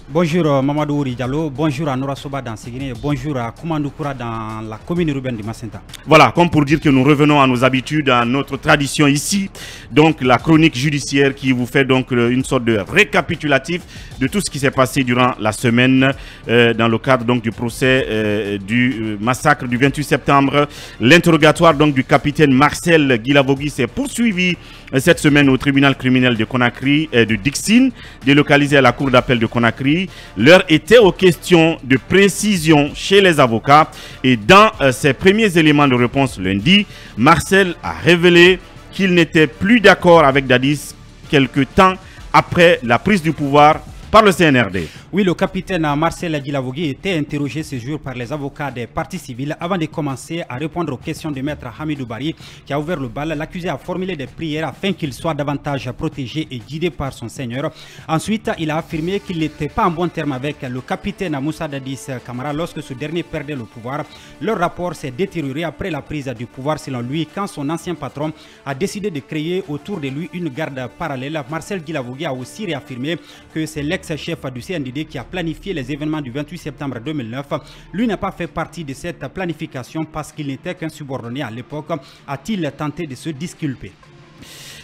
Bonjour Mamadou Ouri Diallo, bonjour à Nora Soba dans Séguiné, bonjour à Koumandou Koura dans la commune urbaine de Macenta. Voilà, comme pour dire que nous revenons à nos habitudes, à notre tradition ici, donc la chronique judiciaire qui vous fait donc une sorte de récapitulatif de tout ce qui s'est passé durant la semaine dans le cadre donc du procès du massacre du 28 septembre. L'interrogatoire donc du capitaine Marcel Guilavogui s'est poursuivi cette semaine au tribunal criminel de Conakry et de Dixine, délocalisé à la cour d'appel de Conakry. L'heure était aux questions de précision chez les avocats et dans ses premiers éléments de réponse lundi, Marcel a révélé qu'il n'était plus d'accord avec Dadis quelques temps après la prise du pouvoir par le CNRD. Oui, le capitaine Marcel Guilavogui était interrogé ce jour par les avocats des parties civiles avant de commencer à répondre aux questions de maître Hamidou Bari qui a ouvert le bal. L'accusé a formulé des prières afin qu'il soit davantage protégé et guidé par son seigneur. Ensuite, il a affirmé qu'il n'était pas en bon terme avec le capitaine Moussa Dadis Camara lorsque ce dernier perdait le pouvoir. Leur rapport s'est détérioré après la prise du pouvoir selon lui quand son ancien patron a décidé de créer autour de lui une garde parallèle. Marcel Guilavogui a aussi réaffirmé que c'est l'ex-chef du CNDD qui a planifié les événements du 28 septembre 2009. Lui n'a pas fait partie de cette planification parce qu'il n'était qu'un subordonné à l'époque, a-t-il tenté de se disculper.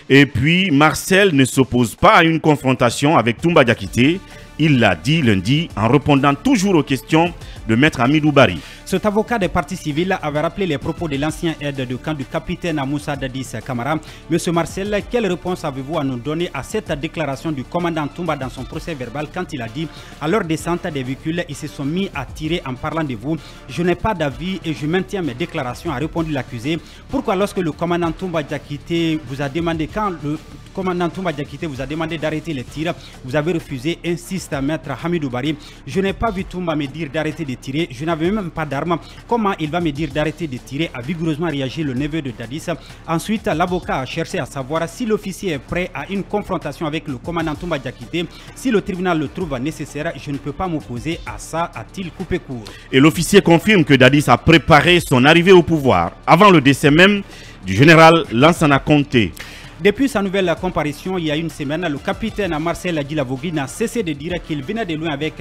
Et puis, Marcel ne s'oppose pas à une confrontation avec Toumba Diakité. Il l'a dit lundi en répondant toujours aux questions de maître Hamidou Bari. Cet avocat des parties civiles avait rappelé les propos de l'ancien aide de camp du capitaine Moussa Dadis Camara. Monsieur Marcel, quelle réponse avez-vous à nous donner à cette déclaration du commandant Toumba dans son procès verbal quand il a dit à leur descente des véhicules, ils se sont mis à tirer en parlant de vous. Je n'ai pas d'avis et je maintiens mes déclarations, a répondu l'accusé. Pourquoi lorsque le commandant Toumba Diakité vous a demandé, d'arrêter les tirs, vous avez refusé, insiste maître Hamidou Bari. Je n'ai pas vu Toumba me dire d'arrêter de tirer, je n'avais même pas d'armes. Comment il va me dire d'arrêter de tirer, a vigoureusement réagi le neveu de Dadis. Ensuite, l'avocat a cherché à savoir si l'officier est prêt à une confrontation avec le commandant Toumba Diakité. Si le tribunal le trouve nécessaire, je ne peux pas m'opposer à ça, a-t-il coupé court. Et l'officier confirme que Dadis a préparé son arrivée au pouvoir avant le décès même du général Lansana Conté. Depuis sa nouvelle comparution il y a une semaine, le capitaine Marcel Guilavogui n'a cessé de dire qu'il venait de loin avec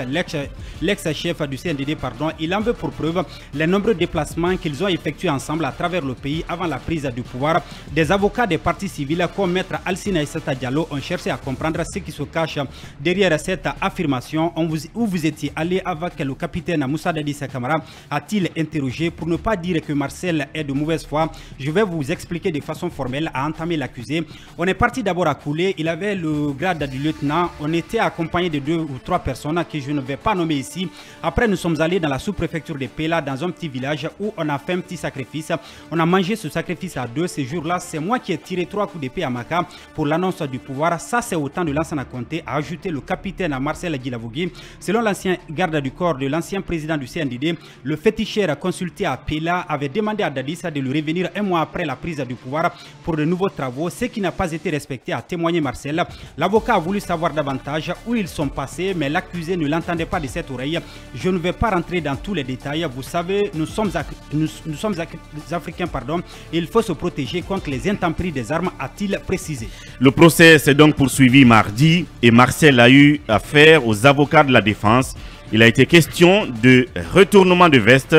l'ex-chef du CNDD. Il en veut pour preuve les nombreux déplacements qu'ils ont effectués ensemble à travers le pays avant la prise du pouvoir. Des avocats des partis civils comme maître Alcina Issata Diallo ont cherché à comprendre ce qui se cache derrière cette affirmation. Où vous étiez allé avec le capitaine Moussa Dadis Camara, a-t-il interrogé. Pour ne pas dire que Marcel est de mauvaise foi, je vais vous expliquer de façon formelle, a entamé l'accusé. On est parti d'abord à Koulé, il avait le grade du lieutenant, on était accompagné de 2 ou 3 personnes que je ne vais pas nommer ici. Après nous sommes allés dans la sous-préfecture de Pela, dans un petit village où on a fait un petit sacrifice. On a mangé ce sacrifice à 2, ces jours-là, c'est moi qui ai tiré 3 coups d'épée à Maka pour l'annonce du pouvoir. Ça c'est au temps de Lansana Conté, a ajouté le capitaine Marcel Guilavogui. Selon l'ancien garde du corps de l'ancien président du CNDD, le féticheur consulté à Pela avait demandé à Dadis de lui revenir un mois après la prise du pouvoir pour de nouveaux travaux, ce qui n'a pas été respecté, a témoigné Marcel. L'avocat a voulu savoir davantage où ils sont passés, mais l'accusé ne l'entendait pas de cette oreille. Je ne vais pas rentrer dans tous les détails. Vous savez, nous sommes africains, et il faut se protéger contre les intempéries des armes, a-t-il précisé. Le procès s'est donc poursuivi mardi et Marcel a eu affaire aux avocats de la défense. Il a été question de retournement de veste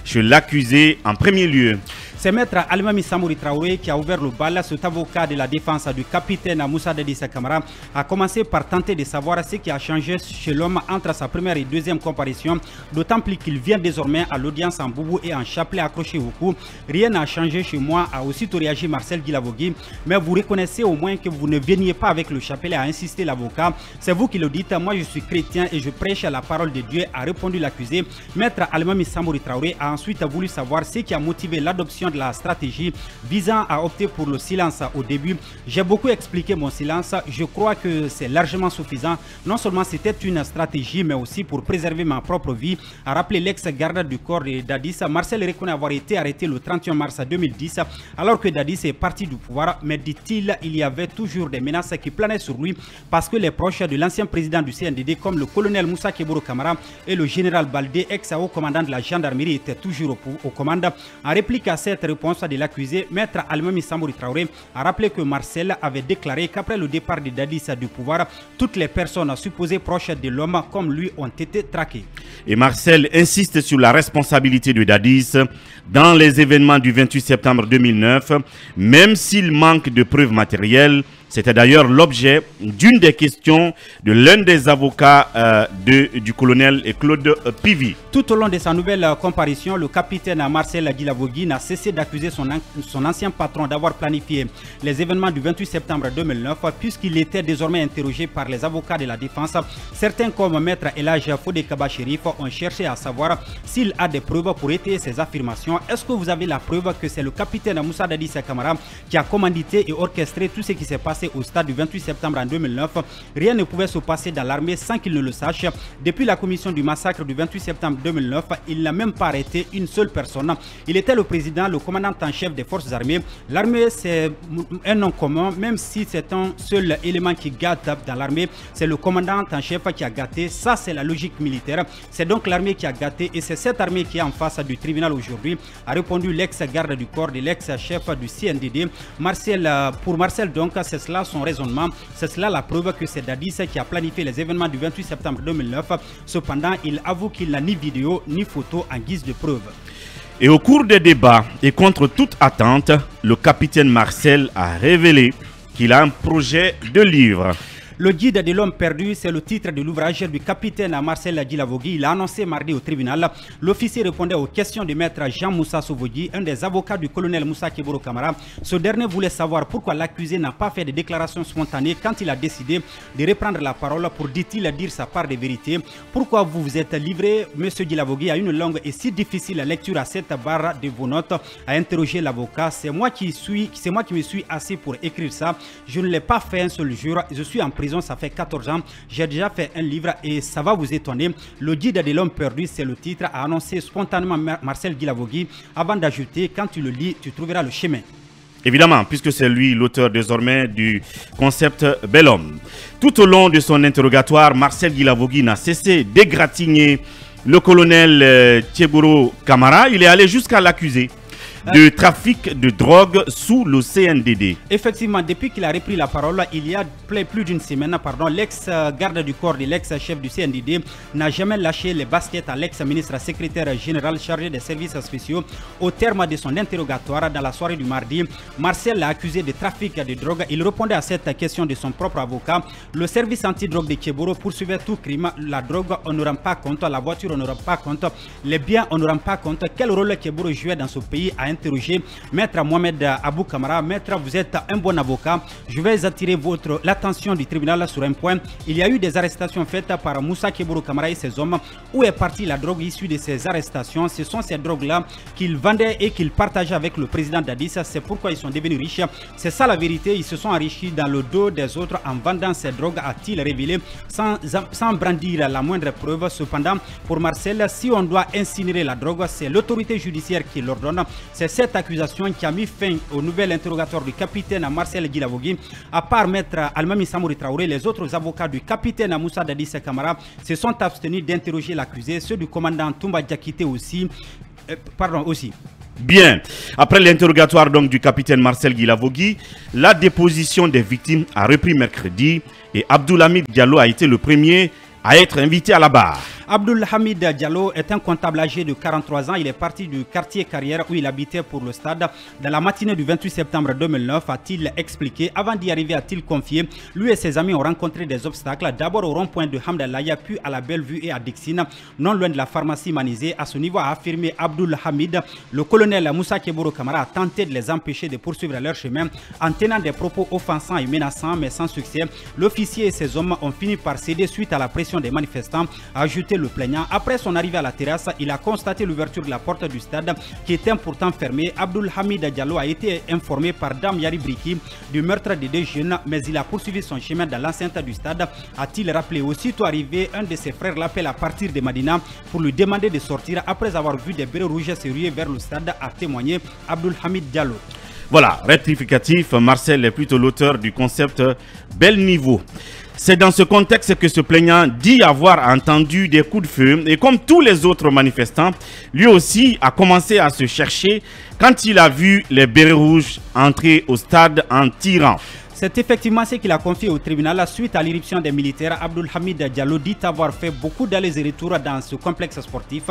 chez l'accusé en premier lieu. C'est maître Alimami Samouri Traoré qui a ouvert le bal. Cet avocat de la défense du capitaine Moussa Dadis Camara a commencé par tenter de savoir ce qui a changé chez l'homme entre sa première et deuxième comparution, d'autant plus qu'il vient désormais à l'audience en boubou et en chapelet accroché au cou. Rien n'a changé chez moi, a aussitôt réagi Marcel Guilavogui. Mais vous reconnaissez au moins que vous ne veniez pas avec le chapelet, a insisté l'avocat. C'est vous qui le dites, moi je suis chrétien et je prêche la parole de Dieu, a répondu l'accusé. Maître Alimami Samouri Traoré a ensuite voulu savoir ce qui a motivé l'adoption de la stratégie visant à opter pour le silence au début. J'ai beaucoup expliqué mon silence, je crois que c'est largement suffisant. Non seulement c'était une stratégie, mais aussi pour préserver ma propre vie, a rappelé l'ex-garde du corps de Dadis. Marcel reconnaît avoir été arrêté le 31 mars 2010, alors que Dadis est parti du pouvoir, mais dit-il, il y avait toujours des menaces qui planaient sur lui, parce que les proches de l'ancien président du CNDD, comme le colonel Moussa Keboro Camara et le général Baldé, ex-haut commandant de la gendarmerie, étaient toujours aux commandes. En réplique à cette cette réponse de l'accusé, Maître Almami Samori Traoré a rappelé que Marcel avait déclaré qu'après le départ de Dadis du pouvoir, toutes les personnes supposées proches de l'homme comme lui ont été traquées. Et Marcel insiste sur la responsabilité de Dadis dans les événements du 28 septembre 2009, même s'il manque de preuves matérielles. C'était d'ailleurs l'objet d'une des questions de l'un des avocats du colonel Claude Pivi. Tout au long de sa nouvelle comparution, le capitaine Marcel Guilavogui n'a cessé d'accuser son ancien patron d'avoir planifié les événements du 28 septembre 2009 puisqu'il était désormais interrogé par les avocats de la défense. Certains comme Maître Elhaj Fodé Kaba Chérif ont cherché à savoir s'il a des preuves pour étayer ses affirmations. Est-ce que vous avez la preuve que c'est le capitaine Moussa Dadis Camara qui a commandité et orchestré tout ce qui s'est passé au stade du 28 septembre en 2009. Rien ne pouvait se passer dans l'armée sans qu'il ne le sache. Depuis la commission du massacre du 28 septembre 2009, il n'a même pas arrêté une seule personne. Il était le président, le commandant en chef des forces armées. L'armée, c'est un nom commun, même si c'est un seul élément qui gâte dans l'armée. C'est le commandant en chef qui a gâté. Ça, c'est la logique militaire. C'est donc l'armée qui a gâté et c'est cette armée qui est en face du tribunal aujourd'hui, a répondu l'ex-garde du corps de l'ex-chef du CNDD. Pour Marcel, donc, c'est cela son raisonnement. C'est cela la preuve que c'est Dadis qui a planifié les événements du 28 septembre 2009. Cependant, il avoue qu'il n'a ni vidéo ni photo en guise de preuve. Et au cours des débats et contre toute attente, le capitaine Marcel a révélé qu'il a un projet de livre. Le guide de l'homme perdu, c'est le titre de l'ouvrage du capitaine Marcel Guilavogui. Il a annoncé mardi au tribunal. L'officier répondait aux questions du maître Jean-Moussa Sovogi, un des avocats du colonel Moussa Keboro Kamara. Ce dernier voulait savoir pourquoi l'accusé n'a pas fait de déclaration spontanée quand il a décidé de reprendre la parole pour, dit-il, dire sa part de vérité. Pourquoi vous vous êtes livré, monsieur Guilavogui, à une longue et si difficile lecture à cette barre de vos notes, a interrogé l'avocat. C'est moi qui me suis assis pour écrire ça. Je ne l'ai pas fait un seul jour. Je suis en prison. Ça fait 14 ans, j'ai déjà fait un livre et ça va vous étonner. Le guide de l'homme perdu, c'est le titre, a annoncé spontanément Marcel Guilavogui avant d'ajouter, quand tu le lis, tu trouveras le chemin. Évidemment, puisque c'est lui l'auteur désormais du concept Bel Homme. Tout au long de son interrogatoire, Marcel Guilavogui n'a cessé d'égratigner le colonel Thieboro Kamara. Il est allé jusqu'à l'accuser de trafic de drogue sous le CNDD. Effectivement, depuis qu'il a repris la parole, il y a plus d'une semaine, l'ex-garde du corps de l'ex-chef du CNDD n'a jamais lâché les baskets à l'ex-ministre secrétaire général chargé des services spéciaux. Au terme de son interrogatoire dans la soirée du mardi, Marcel l'a accusé de trafic de drogue. Il répondait à cette question de son propre avocat. Le service anti-drogue de Keboro poursuivait tout crime. La drogue, on ne rend pas compte. La voiture, on ne rend pas compte. Les biens, on ne rend pas compte. Quel rôle Keboro jouait dans ce pays a interrogé Maître Mohamed Abou Kamara. Maître, vous êtes un bon avocat. Je vais attirer l'attention du tribunal sur un point. Il y a eu des arrestations faites par Moussa Keboro Kamara et ses hommes. Où est partie la drogue issue de ces arrestations? Ce sont ces drogues-là qu'ils vendaient et qu'ils partageaient avec le président Dadis. C'est pourquoi ils sont devenus riches. C'est ça la vérité. Ils se sont enrichis dans le dos des autres en vendant ces drogues, a-t-il révélé, sans brandir la moindre preuve. Cependant, pour Marcel, si on doit incinérer la drogue, c'est l'autorité judiciaire qui l'ordonne. C'est cette accusation qui a mis fin au nouvel interrogatoire du capitaine Marcel Guilavogui. À part Maître Almami Samori Traoré, les autres avocats du capitaine Moussa Dadis Camara se sont abstenus d'interroger l'accusé. Ceux du commandant Toumba Diakité aussi. Bien. Après l'interrogatoire donc du capitaine Marcel Guilavogui, la déposition des victimes a repris mercredi et Abdoulhamid Diallo a été le premier à être invité à la barre. Abdoulhamid Diallo est un comptable âgé de 43 ans. Il est parti du quartier Carrière où il habitait pour le stade. Dans la matinée du 28 septembre 2009, a-t-il expliqué. Avant d'y arriver, a-t-il confié, lui et ses amis ont rencontré des obstacles. D'abord au rond-point de Hamdalaya, puis à la Bellevue et à Dixine, non loin de la pharmacie Manisé. À ce niveau, a affirmé Abdoulhamid, le colonel Moussa Keboro Kamara a tenté de les empêcher de poursuivre leur chemin en tenant des propos offensants et menaçants, mais sans succès. L'officier et ses hommes ont fini par céder suite à la pression des manifestants, a ajouté le plaignant. Après son arrivée à la terrasse, il a constaté l'ouverture de la porte du stade qui était pourtant fermée. Abdoulhamid Diallo a été informé par Dame Yari Briki du meurtre des deux jeunes, mais il a poursuivi son chemin dans l'enceinte du stade, a-t-il rappelé. Aussitôt arrivé, un de ses frères l'appelle à partir de Madina pour lui demander de sortir après avoir vu des bérets rouges se ruer vers le stade, a témoigné Abdoulhamid Diallo. Voilà, rectificatif, Marcel est plutôt l'auteur du concept Bel Niveau. C'est dans ce contexte que ce plaignant dit avoir entendu des coups de feu et comme tous les autres manifestants, lui aussi a commencé à se chercher quand il a vu les bérets rouges entrer au stade en tirant. C'est effectivement ce qu'il a confié au tribunal suite à l'irruption des militaires. Abdul Hamid Diallo dit avoir fait beaucoup d'allers et retours dans ce complexe sportif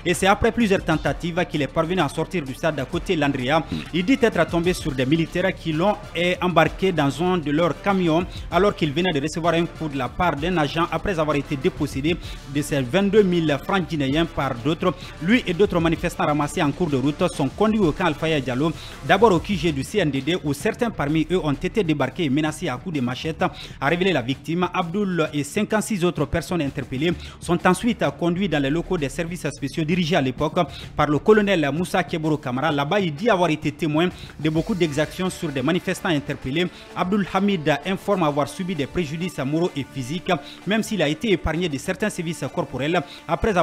et c'est après plusieurs tentatives qu'il est parvenu à sortir du stade à côté Landria. Il dit être tombé sur des militaires qui l'ont embarqué dans un de leurs camions alors qu'il venait de recevoir un coup de la part d'un agent après avoir été dépossédé de ses 22 000 francs guinéens par d'autres. Lui et d'autres manifestants ramassés en cours de route sont conduits au camp Alfaya Diallo, d'abord au QG du CNDD où certains parmi eux ont été débarqués et menacés à coups de machette, a révélé la victime. Abdul et 56 autres personnes interpellées sont ensuite conduits dans les locaux des services spéciaux dirigés à l'époque par le colonel Moussa Keboro Kamara. Là-bas, il dit avoir été témoin de beaucoup d'exactions sur des manifestants interpellés. Abdul Hamid informe avoir subi des préjudices moraux et physiques, même s'il a été épargné de certains services corporels après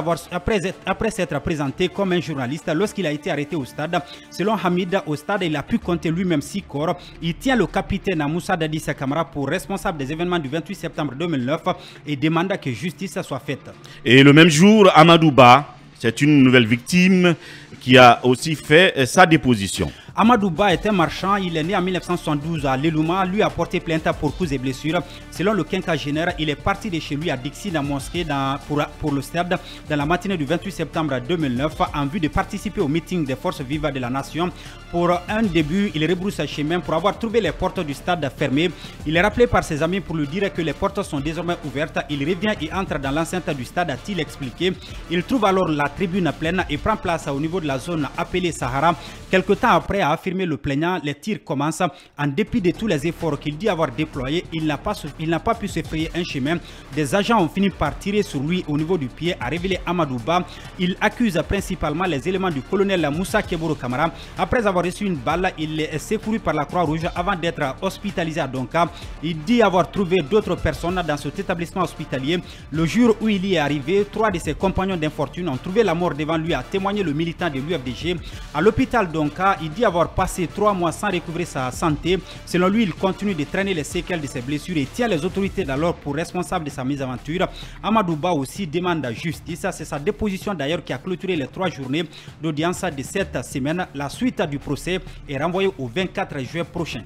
s'être présenté comme un journaliste lorsqu'il a été arrêté au stade. Selon Hamid, au stade, il a pu compter lui-même 6 corps. Il tient le capitaine Moussa Dadis Kamara pour responsable des événements du 28 septembre 2009 et demanda que justice soit faite. Et le même jour, Amadou Ba, c'est une nouvelle victime qui a aussi fait sa déposition. Amadou Ba est un marchand, il est né en 1972 à Lelouma, lui a porté plainte pour coups et blessures. Selon le quinquagénaire, il est parti de chez lui à Dixie, dans la mosquée pour le stade dans la matinée du 28 septembre 2009 en vue de participer au meeting des forces vives de la nation. Pour un début, il rebrousse chemin pour avoir trouvé les portes du stade fermées. Il est rappelé par ses amis pour lui dire que les portes sont désormais ouvertes. Il revient et entre dans l'enceinte du stade, a-t-il expliqué. Il trouve alors la tribune pleine et prend place au niveau de la zone appelée Sahara. Quelque temps après, a affirmé le plaignant, les tirs commencent. En dépit de tous les efforts qu'il dit avoir déployés, il n'a pas pu se frayer un chemin. Des agents ont fini par tirer sur lui au niveau du pied, a révélé Amadou Ba. Il accuse principalement les éléments du colonel Moussa Keboro Kamara. Après avoir reçu une balle, il est secouru par la Croix-Rouge avant d'être hospitalisé à Donka. Il dit avoir trouvé d'autres personnes dans cet établissement hospitalier. Le jour où il y est arrivé, 3 de ses compagnons d'infortune ont trouvé la mort devant lui, a témoigné le militant de l'UFDG. À l'hôpital Donka, il dit avoir passé 3 mois sans recouvrer sa santé. Selon lui, il continue de traîner les séquelles de ses blessures et tient les autorités d'alors pour responsables de sa mésaventure. Amadou Ba aussi demande justice. C'est sa déposition d'ailleurs qui a clôturé les 3 journées d'audience de cette semaine. La suite du procès est renvoyée au 24 juin prochain.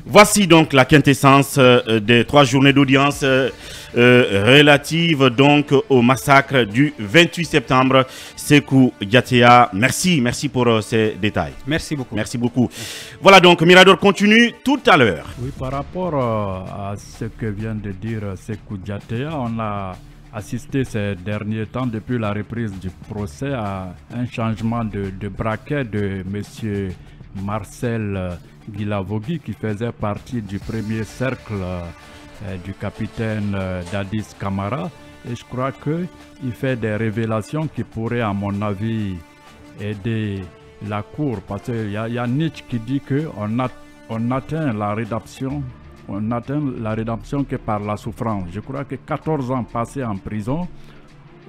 Voici donc la quintessence des 3 journées d'audience relatives donc au massacre du 28 septembre. Sekou Diatea, merci pour ces détails. Merci beaucoup. Merci beaucoup. Voilà donc, Mirador continue tout à l'heure. Oui, par rapport à ce que vient de dire Sekou Diatea, on a assisté ces derniers temps, depuis la reprise du procès, à un changement de braquet de M. Marcel Guilavogui, qui faisait partie du premier cercle du capitaine Dadis Camara. Et je crois qu'il fait des révélations qui pourraient, à mon avis, aider la Cour. Parce qu'il y a Nietzsche qui dit qu'on atteint la rédemption. On atteint la rédemption que par la souffrance. Je crois que 14 ans passés en prison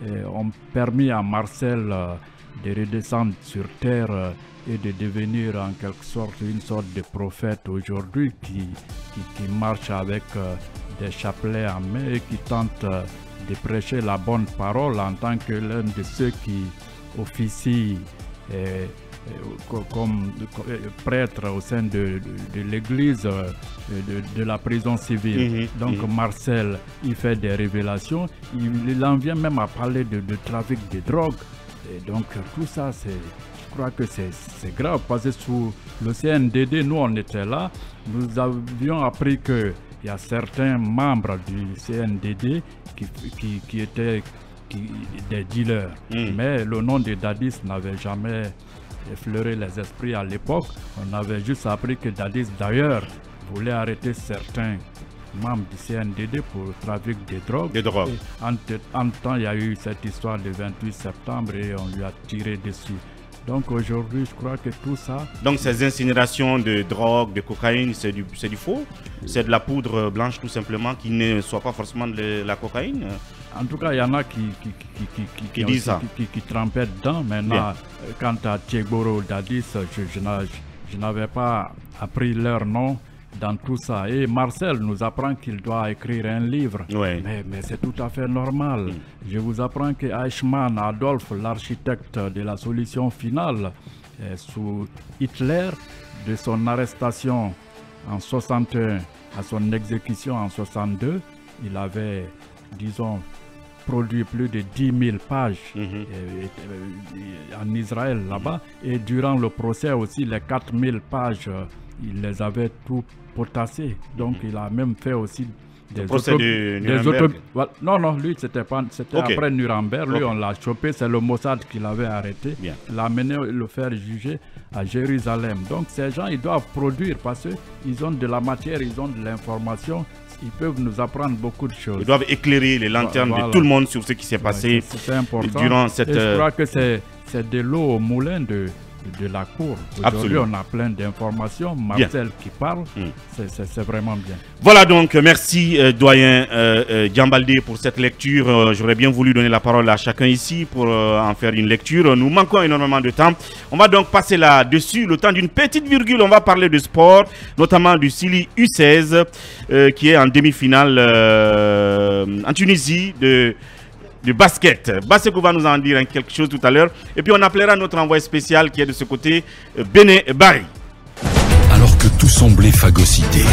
ont permis à Marcel de redescendre sur terre et de devenir en quelque sorte une sorte de prophète aujourd'hui qui marche avec des chapelets en main et qui tente de prêcher la bonne parole en tant que l'un de ceux qui officient comme prêtre au sein de l'église de la prison civile. Donc Marcel, il fait des révélations, il en vient même à parler de trafic de drogue. Et donc tout ça, je crois que c'est grave, parce que sous le CNDD, nous on était là, nous avions appris qu'il y a certains membres du CNDD qui étaient des dealers. Mais le nom de Dadis n'avait jamais effleuré les esprits à l'époque. On avait juste appris que Dadis d'ailleurs voulait arrêter certains membres du CNDD pour trafic de drogue. En temps, il y a eu cette histoire du 28 septembre et on lui a tiré dessus. Donc aujourd'hui, je crois que tout ça... Donc ces incinérations de drogue, de cocaïne, c'est du faux? C'est de la poudre blanche tout simplement, qui ne soit pas forcément de la cocaïne? En tout cas, il y en a qui disent ça, qui trempaient dedans. Maintenant, quant à Tchegoro Dadis, je n'avais pas appris leur nom. dans tout ça. Et Marcel nous apprend qu'il doit écrire un livre. Ouais. Mais c'est tout à fait normal. Je vous apprends que Eichmann, Adolphe, l'architecte de la solution finale, sous Hitler, de son arrestation en 61 à son exécution en 62, il avait, disons, produit plus de 10 000 pages en Israël là-bas. Et durant le procès aussi, les 4 000 pages, il les avait tout potassées. Donc il a même fait aussi des procès de Nuremberg. Non, lui, c'était Okay. après Nuremberg. Lui, on l'a chopé. C'est le Mossad qui l'avait arrêté. Bien. L'a amené le faire juger à Jérusalem. Donc ces gens, ils doivent produire parce qu'ils ont de la matière, ils ont de l'information. Ils peuvent nous apprendre beaucoup de choses. Ils doivent éclairer les lanternes de tout le monde sur ce qui s'est passé durant cette... Et je crois que c'est de l'eau au moulin de la cour. Aujourd'hui, on a plein d'informations. Marcel qui parle, c'est vraiment bien. Voilà donc, merci doyen Diambaldé pour cette lecture. J'aurais bien voulu donner la parole à chacun ici pour en faire une lecture. Nous manquons énormément de temps. On va donc passer là-dessus. Le temps d'une petite virgule, on va parler de sport, notamment du Sili U16 qui est en demi-finale en Tunisie de basket. Basekou va nous en dire quelque chose tout à l'heure. Et puis on appellera notre envoyé spécial qui est de ce côté, Béné Barry. Alors que tout semblait phagocyté.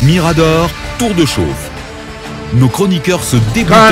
Mirador, tour de chauffe. Nos chroniqueurs se débattent.